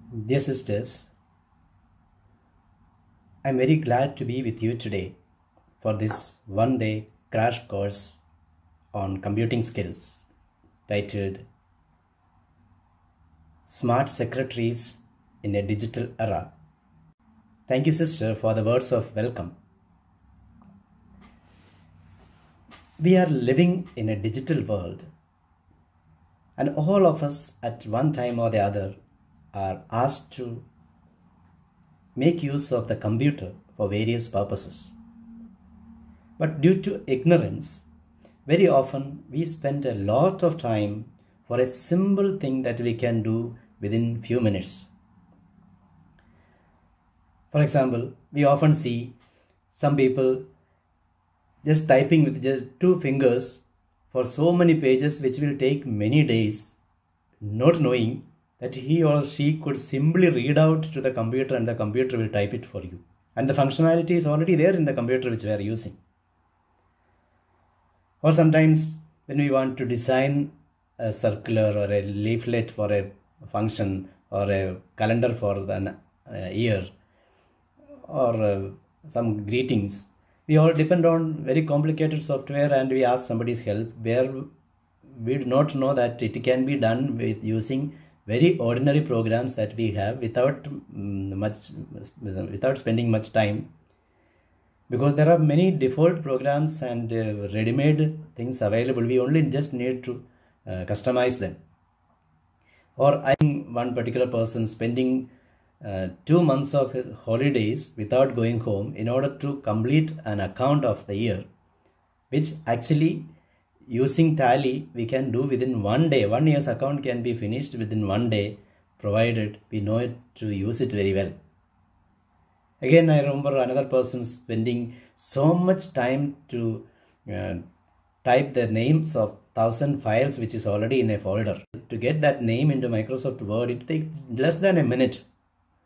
Dear sisters, I am very glad to be with you today for this one-day crash course on computing skills titled Smart Secretaries in a Digital Era. Thank you, sister, for the words of welcome. We are living in a digital world, and all of us at one time or the other are asked to make use of the computer for various purposes. But due to ignorance, very often we spend a lot of time for a simple thing that we can do within few minutes. For example, we often see some people just typing with just 2 fingers for so many pages which will take many days, not knowing that he or she could simply read out to the computer and the computer will type it for you. And the functionality is already there in the computer which we are using. Or sometimes when we want to design a circular or a leaflet for a function or a calendar for an year or some greetings, we all depend on very complicated software and we ask somebody's help where we do not know that it can be done with using very ordinary programs that we have without spending much time, because there are many default programs and ready-made things available. We only just need to customize them. Or I think one particular person spending 2 months of his holidays without going home in order to complete an account of the year, which actually using Tally we can do within 1 day. 1 year's account can be finished within 1 day, provided we know it to use it very well. Again, I remember another person spending so much time to type the names of 1,000 files which is already in a folder. To get that name into Microsoft Word, it takes less than a minute,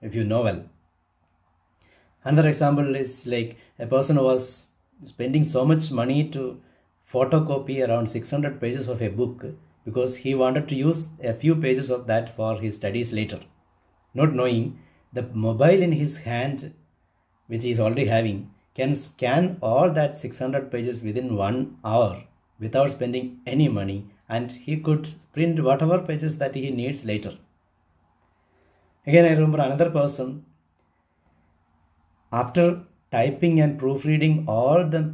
if you know well. Another example is like a person who was spending so much money to photocopy around 600 pages of a book because he wanted to use a few pages of that for his studies later, not knowing the mobile in his hand which he is already having can scan all that 600 pages within 1 hour without spending any money, and he could print whatever pages that he needs later. Again, I remember another person, after typing and proofreading all the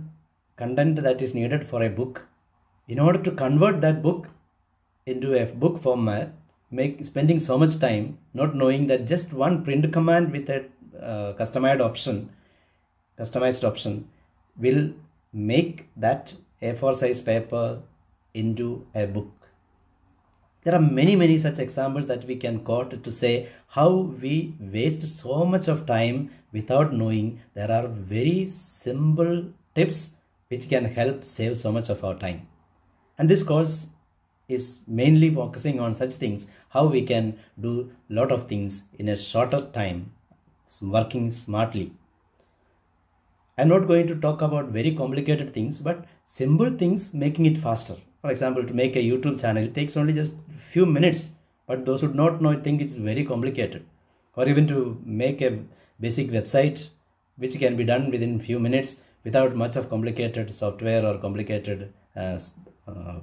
content that is needed for a book, in order to convert that book into a book format, spending so much time, not knowing that just one print command with a customized option will make that A4 size paper into a book. There are many such examples that we can quote to say how we waste so much of time without knowing there are very simple tips which can help save so much of our time. And this course is mainly focusing on such things, how we can do a lot of things in a shorter time, working smartly. I'm not going to talk about very complicated things, but simple things making it faster. For example, to make a YouTube channel, it takes only just few minutes, but those who do not know think it's very complicated. Or even to make a basic website, which can be done within few minutes without much of complicated software or complicated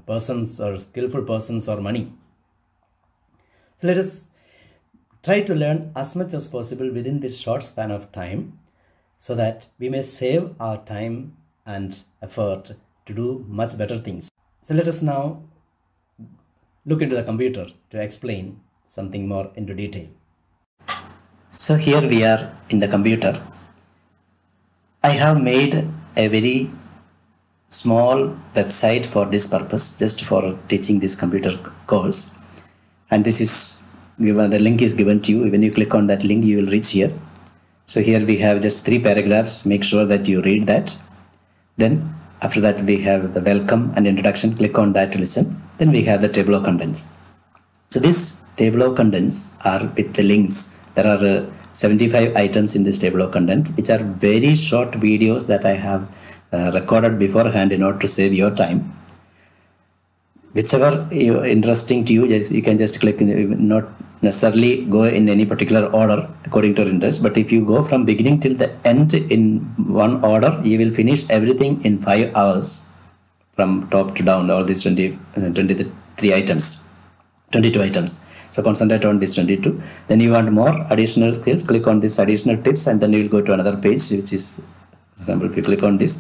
persons or skillful persons or money. So let us try to learn as much as possible within this short span of time, so that we may save our time and effort to do much better things. So let us now look into the computer to explain something more into detail. So here we are in the computer. I have made a very small website for this purpose, just for teaching this computer course. And this is given, the link is given to you. When you click on that link, you will reach here. So here we have just 3 paragraphs. Make sure that you read that. Then after that we have the welcome and introduction. Click on that to listen. Then we have the table of contents. So this table of contents are with the links. There are 75 items in this table of content, which are very short videos that I have recorded beforehand in order to save your time. Whichever interesting to you, you can just click, not necessarily go in any particular order according to your interest, but if you go from beginning till the end in one order, you will finish everything in 5 hours from top to down, all these 23 items, 22 items. So concentrate on this 22. Then you want more additional skills, click on this additional tips, and then you will go to another page, which is, for example, if you click on this,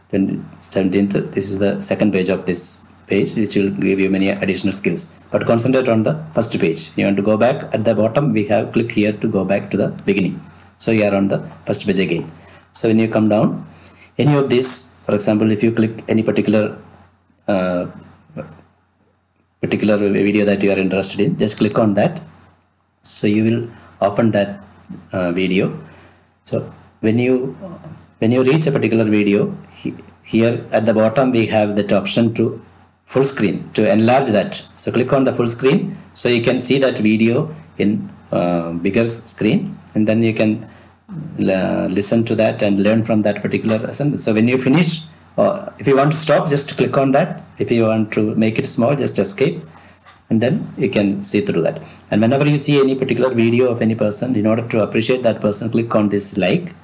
then 17th, this is the second page of this page, which will give you many additional skills. But concentrate on the first page. You want to go back at the bottom, we have click here to go back to the beginning. So you are on the first page again. So when you come down, any of this, for example, if you click any particular video that you are interested in, just click on that. So you will open that video. So when you reach a particular video, here at the bottom we have that option to full screen, to enlarge that. So click on the full screen so you can see that video in bigger screen, and then you can listen to that and learn from that particular lesson. So when you finish, if you want to stop, just click on that. If you want to make it small, just escape, and then you can see through that. And whenever you see any particular video of any person, in order to appreciate that person, click on this like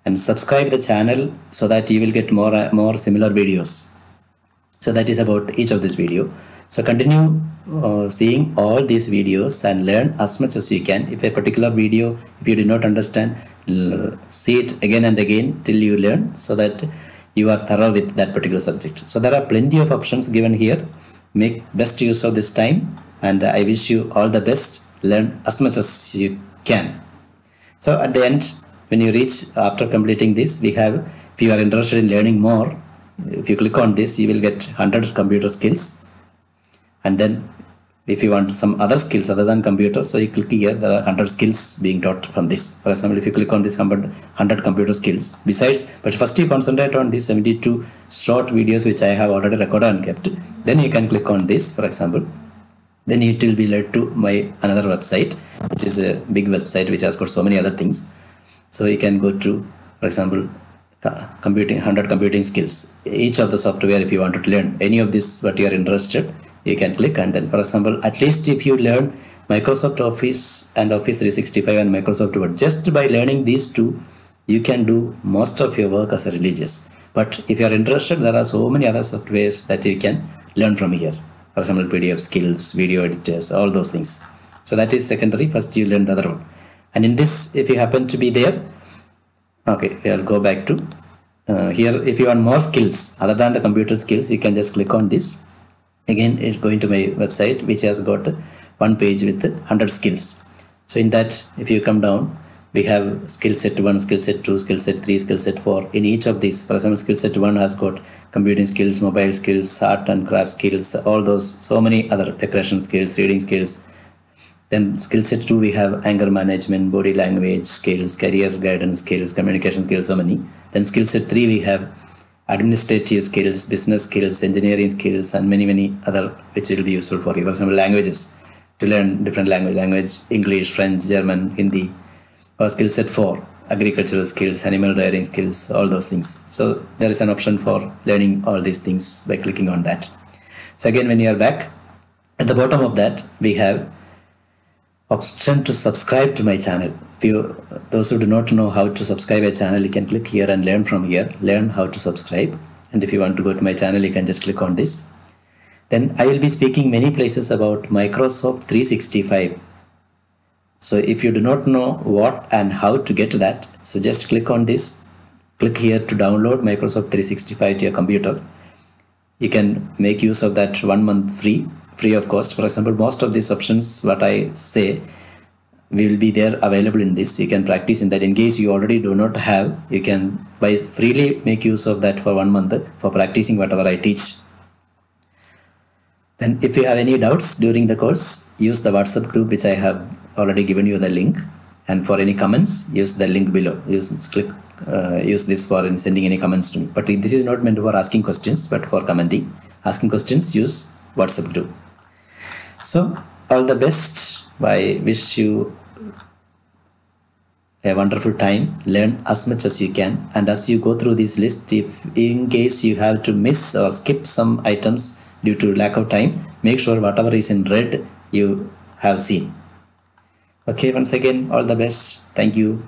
and subscribe the channel so that you will get more similar videos. So that is about each of this video. So continue seeing all these videos and learn as much as you can. If a particular video, if you do not understand, see it again and again till you learn, so that you are thorough with that particular subject. So there are plenty of options given here. Make best use of this time, and I wish you all the best. Learn as much as you can. So at the end, when you reach after completing this, we have, if you are interested in learning more, if you click on this, you will get 100 computer skills. And then if you want some other skills other than computer, so you click here, there are 100 skills being taught from this. For example, if you click on this 100 computer skills, besides, but first you concentrate on these 72 short videos which I have already recorded and kept. Then you can click on this, for example. Then it will be led to my another website, which is a big website which has got so many other things. So you can go to, for example, computing 100 computing skills. Each of the software, if you want to learn any of this what you are interested, you can click. And then, for example, at least if you learn Microsoft Office and Office 365 and Microsoft Word, just by learning these two, you can do most of your work as a religious. But if you are interested, there are so many other softwares that you can learn from here. For example, PDF skills, video editors, all those things. So that is secondary. First you learn the other one. And in this, if you happen to be there, okay, I'll go back to here. If you want more skills other than the computer skills, you can just click on this. Again, it's going to my website, which has got one page with 100 skills. So in that, if you come down, we have skill set 1, skill set 2, skill set 3, skill set 4. In each of these, for example, skill set 1 has got computing skills, mobile skills, art and craft skills, all those, so many other decoration skills, reading skills. Then skill set 2, we have anger management, body language skills, career guidance skills, communication skills, so many. Then skill set 3, we have administrative skills, business skills, engineering skills, and many other which will be useful for you. For example, languages, to learn different language, English, French, German, Hindi. Or skill set 4, agricultural skills, animal rearing skills, all those things. So there is an option for learning all these things by clicking on that. So again, when you are back, at the bottom of that, we have option to subscribe to my channel. Those who do not know how to subscribe a channel, you can click here and learn from here, learn how to subscribe. And if you want to go to my channel, you can just click on this. Then I will be speaking many places about Microsoft 365. So if you do not know what and how to get that, so just click on this, click here to download Microsoft 365 to your computer. You can make use of that 1 month free of cost. For example, most of these options what I say will be there available in this. You can practice in that. In case you already do not have, you can freely make use of that for 1 month for practicing whatever I teach. Then if you have any doubts during the course, use the WhatsApp group which I have already given you the link, and for any comments, use the link below. Use this for sending any comments to me. But this is not meant for asking questions, but for commenting. Asking questions, use WhatsApp group. So all the best. I wish you a wonderful time. Learn as much as you can, and as you go through this list, if in case you have to miss or skip some items due to lack of time, make sure whatever is in red you have seen. Okay, once again, all the best. Thank you.